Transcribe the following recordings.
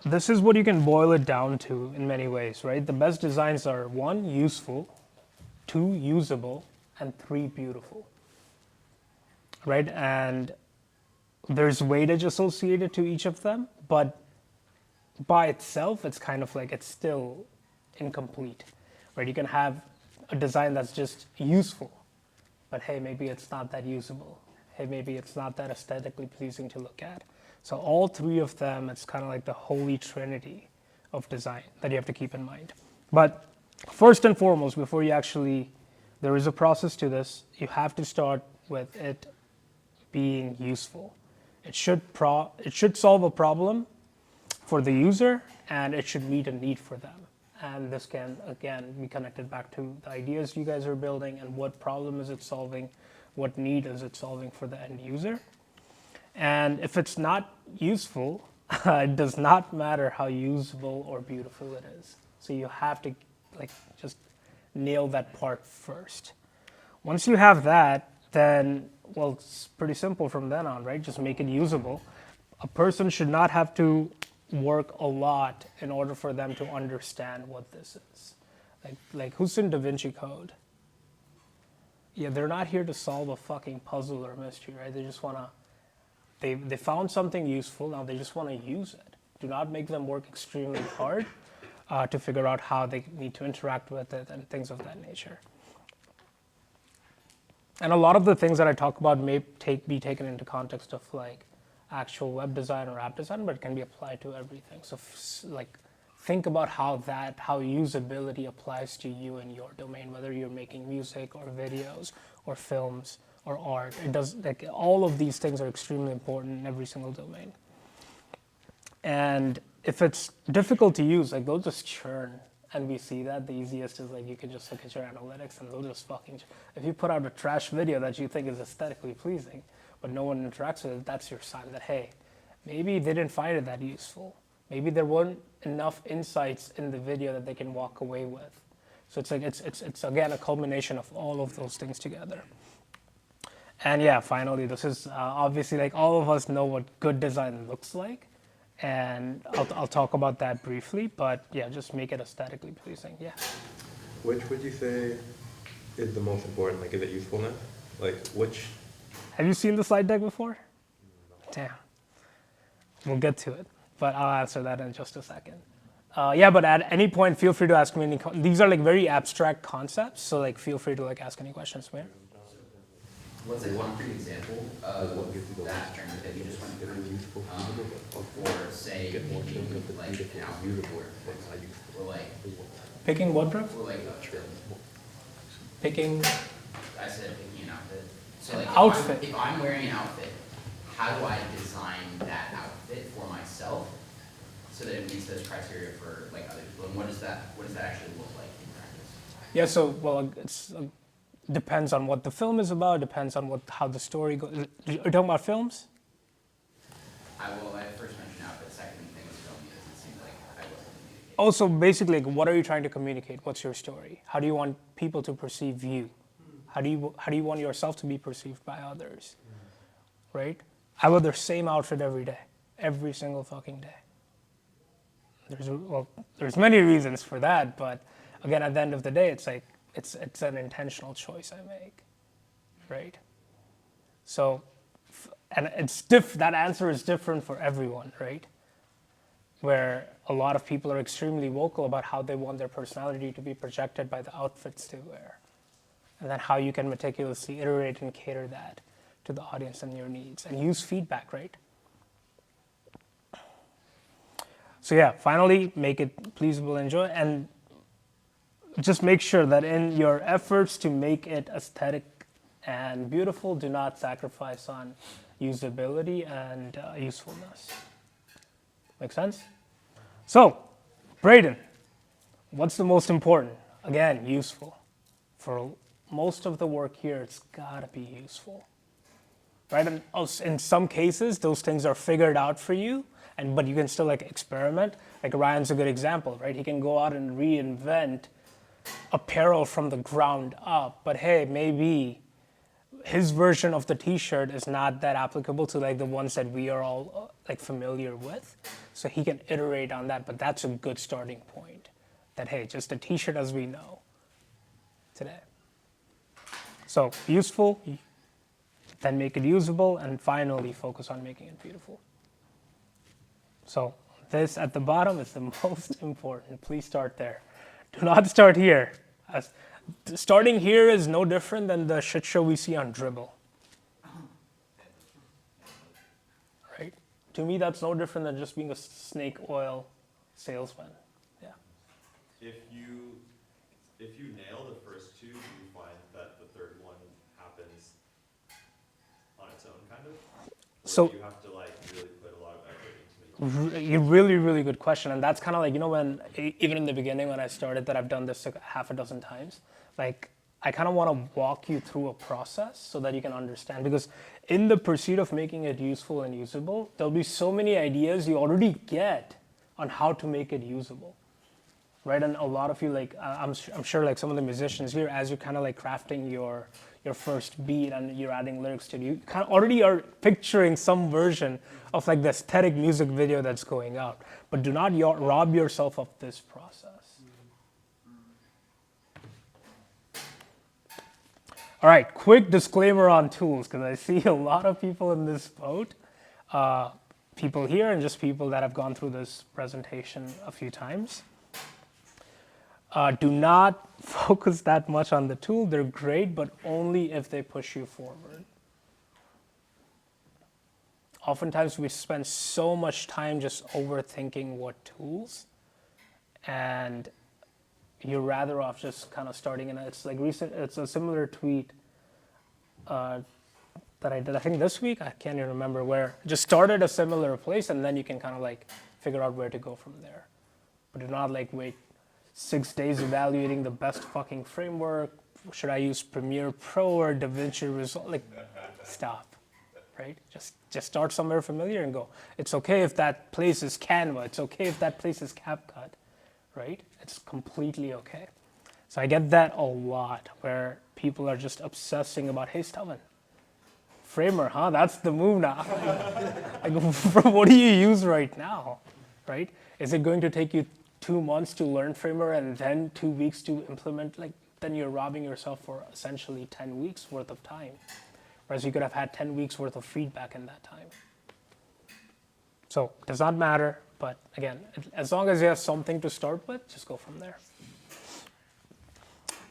this is what you can boil it down to in many ways, right? The best designs are 1, useful, 2, usable, and 3, beautiful, right? And there's weightage associated to each of them, but by itself, it's kind of like it's still incomplete, right? You can have a design that's just useful, but hey, maybe it's not that usable. Hey, maybe it's not that aesthetically pleasing to look at. So all 3 of them, it's kind of like the holy trinity of design that you have to keep in mind. But first and foremost, before you actually, there is a process to this. You have to start with it being useful. It should solve a problem for the user, and it should meet a need for them. And this can, again, be connected back to the ideas you guys are building and what problem is it solving, what need is it solving for the end user. And if it's not useful, it does not matter how usable or beautiful it is. So you have to just nail that part first. Once you have that, then, well, it's pretty simple from then on, right? Just make it usable. A person should not have to work a lot in order for them to understand what this is. Like who's in Da Vinci Code? Yeah, they're not here to solve a fucking puzzle or mystery, right? They just want to, they found something useful, now they just want to use it. Do not make them work extremely hard to figure out how they need to interact with it and things of that nature. And a lot of the things that I talk about may be taken into context of like actual web design or app design, but it can be applied to everything. So think about how usability applies to you in your domain, whether you're making music or videos or films or art. It does, like, all of these things are extremely important in every single domain. And if it's difficult to use, like, they'll just churn. And we see that the easiest is like you can just look at your analytics and they'll just if you put out a trash video that you think is aesthetically pleasing, but no one interacts with it, that's your sign that, hey, maybe they didn't find it that useful. Maybe there weren't enough insights in the video that they can walk away with. So it's like it's again a culmination of all of those things together. And yeah, finally, this is obviously, like, all of us know what good design looks like, and I'll talk about that briefly. But yeah, just make it aesthetically pleasing. Yeah. Which would you say is the most important? Like, is it usefulness? Like, which? Have you seen the slide deck before? No. Damn. We'll get to it, but I'll answer that in just a second. Yeah, but at any point, feel free to ask me any. These are like very abstract concepts, so like feel free to like ask any questions, man. What's a concrete example of that term that you just went through for, say, picking like an outfit or like Picking what, bro? or like Picking. I said picking an outfit. So like outfit. If I'm wearing an outfit, how do I design that outfit for myself so that it meets those criteria for like other people? And what does that actually look like in practice? Yeah. So well, it's. Depends on what the film is about, depends on how the story goes. Are you talking about films? I first mentioned out, but the second thing was film because it seemed like I wasn't communicating. Also, basically, like, what are you trying to communicate? What's your story? How do you want people to perceive you? How do you want yourself to be perceived by others? Right? I wear the same outfit every day, every single fucking day. There's many reasons for that, but again, at the end of the day, it's like, it's an intentional choice I make, right? So, and that answer is different for everyone, right? Where a lot of people are extremely vocal about how they want their personality to be projected by the outfits they wear, and then how you can meticulously iterate and cater that to the audience and your needs, and use feedback, right? So yeah, finally, make it pleasable, enjoy, and just make sure that in your efforts to make it aesthetic and beautiful, do not sacrifice on usability and usefulness. Make sense? So, Braden, what's the most important? Again, useful. For most of the work here, it's gotta be useful, right? And in some cases, those things are figured out for you, but you can still like experiment. Like Ryan's a good example, right? He can go out and reinvent apparel from the ground up, but hey, maybe his version of the t-shirt is not that applicable to like the ones that we are all like familiar with. So he can iterate on that, but that's a good starting point. That, hey, just a t-shirt as we know today. So useful, then make it usable, and finally focus on making it beautiful. So this at the bottom is the most important. Please start there. Do not start here. Starting here is no different than the shit show we see on Dribble. Right? To me, that's no different than just being a snake oil salesman. Yeah. If you nail the first two, do you find that the third one happens on its own, kind of? Or So do you have to like really put a lot of effort into it? a really, really good question. And that's kind of like, when, even in the beginning when I started that I've done this like half a dozen times, like I kind of want to walk you through a process so that you can understand. Because in the pursuit of making it useful and usable, there'll be so many ideas you already get on how to make it usable. Right, and a lot of you, like I'm sure, like some of the musicians here, as you're kind of like crafting your first beat and you're adding lyrics to it, you kind of already are picturing some version of like the aesthetic music video that's going out. But do not rob yourself of this process. All right, quick disclaimer on tools, because I see a lot of people in this boat, people here and just people that have gone through this presentation a few times. Do not focus that much on the tool. They're great, but only if they push you forward. Oftentimes we spend so much time just overthinking what tools, and you're rather off just kind of starting in. It's like it's a similar tweet that I did, I think this week, I can't even remember, where just start at a similar place and then you can kind of like figure out where to go from there. But do not like wait 6 days evaluating the best fucking framework. Should I use Premiere Pro or DaVinci Resolve? Like, stop, right? Just start somewhere familiar and go. It's okay if that place is Canva. It's okay if that place is CapCut, right? It's completely okay. So I get that a lot, where people are just obsessing about, hey, Stavan, Framer, huh? That's the move now. Like, what do you use right now, right? Is it going to take you 2 months to learn Framer and then 2 weeks to implement? Like, then you're robbing yourself for essentially 10 weeks worth of time. Whereas you could have had 10 weeks worth of feedback in that time. So it does not matter, but again, as long as you have something to start with, just go from there.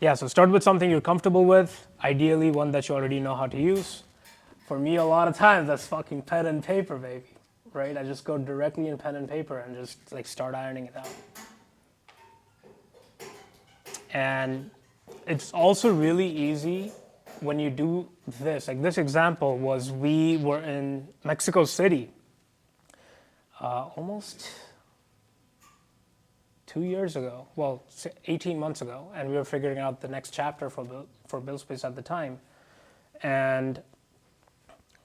Yeah, so start with something you're comfortable with, ideally one that you already know how to use. For me, a lot of times, that's fucking pen and paper, baby. Right? I just go directly in pen and paper and just like start ironing it out. And it's also really easy when you do this. Like this example was, we were in Mexico City almost 2 years ago, well, 18 months ago, and we were figuring out the next chapter for buildspace at the time. And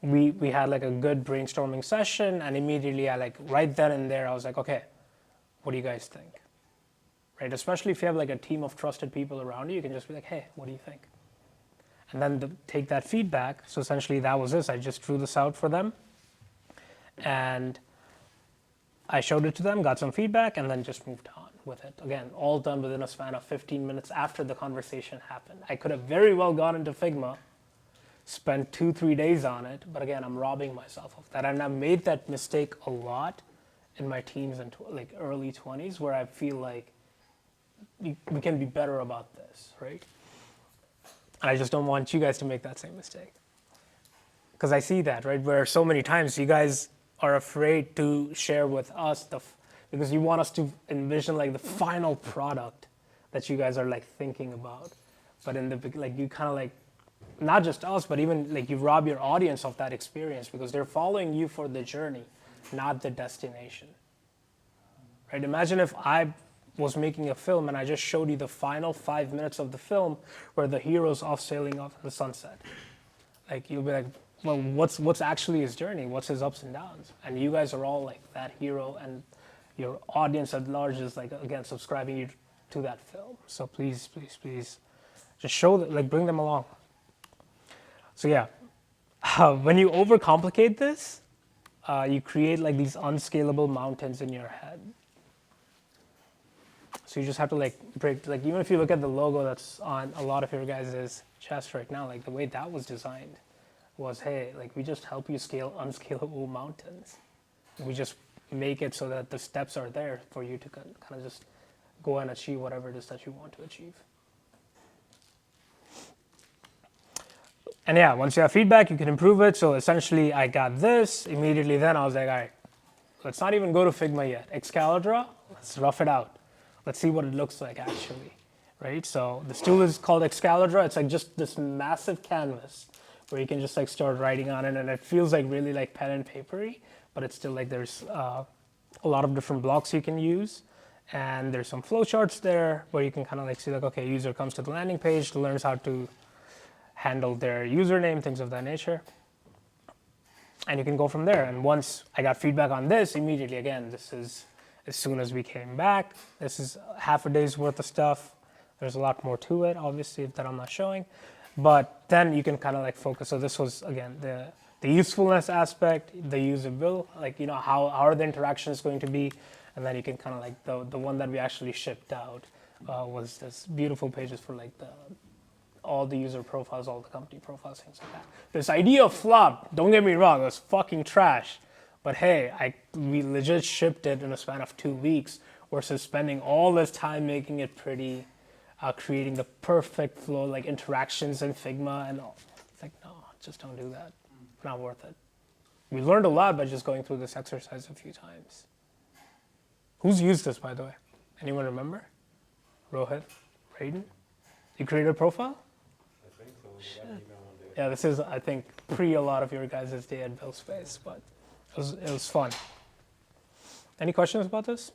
we had like a good brainstorming session, and immediately I like right then and there I was like, okay, what do you guys think? Right? Especially if you have like a team of trusted people around you, you can just be like, hey, what do you think? And then take that feedback. So essentially that was this. I just drew this out for them, and I showed it to them, got some feedback, and then just moved on with it. Again, all done within a span of 15 minutes after the conversation happened. I could have very well gone into Figma, spent 2-3 days on it, but again, I'm robbing myself of that. And I've made that mistake a lot in my teens and like early 20s, where I feel like we can be better about this, right? And I just don't want you guys to make that same mistake. Because I see that, right, where so many times you guys are afraid to share with us because you want us to envision like the final product that you guys are like thinking about. But in the like, you kind of like, not just us, but even like you rob your audience of that experience, because they're following you for the journey, not the destination. Right? Imagine if I was making a film and I just showed you the final 5 minutes of the film where the hero's off sailing off in the sunset. Like, you'll be like, well, what's actually his journey? What's his ups and downs? And you guys are all like that hero, and your audience at large is like, again, subscribing you to that film. So please, please, please, just show that, like, bring them along. So yeah, when you overcomplicate this, you create like these unscalable mountains in your head. So you just have to like break, like even if you look at the logo that's on a lot of your guys' chest right now, like the way that was designed was, hey, like we just help you scale unscalable mountains. We just make it so that the steps are there for you to kind of just go and achieve whatever it is that you want to achieve. And yeah, once you have feedback, you can improve it. So essentially, I got this. Immediately then, I was like, all right, let's not even go to Figma yet. Excalibur, let's rough it out. Let's see what it looks like actually, right? So this tool is called Excalibur. It's like just this massive canvas where you can just like start writing on it, and it feels like really like pen and papery, but it's still like there's a lot of different blocks you can use. And there's some flowcharts there where you can kind of like see like, okay, user comes to the landing page, learns how to handle their username, things of that nature. And you can go from there. And once I got feedback on this, immediately, again, this is as soon as we came back, this is half a day's worth of stuff. There's a lot more to it, obviously, that I'm not showing. But then you can kind of like focus. So this was, again, the usefulness aspect, the usability, like, you know, how are the interactions going to be? And then you can kind of like, the one that we actually shipped out was this beautiful pages for like all the user profiles, all the company profiles, things like that. This idea flopped, don't get me wrong, it was fucking trash. But hey, we legit shipped it in a span of 2 weeks versus spending all this time making it pretty, creating the perfect flow, like interactions in Figma and all. It's like, no, just don't do that. Not worth it. We learned a lot by just going through this exercise a few times. Who's used this, by the way? Anyone remember? Rohit? Braden? You created a profile? I think so. We got an email one day. Yeah, this is, I think, pre a lot of your guys' day at buildspace, but it was fun. Any questions about this?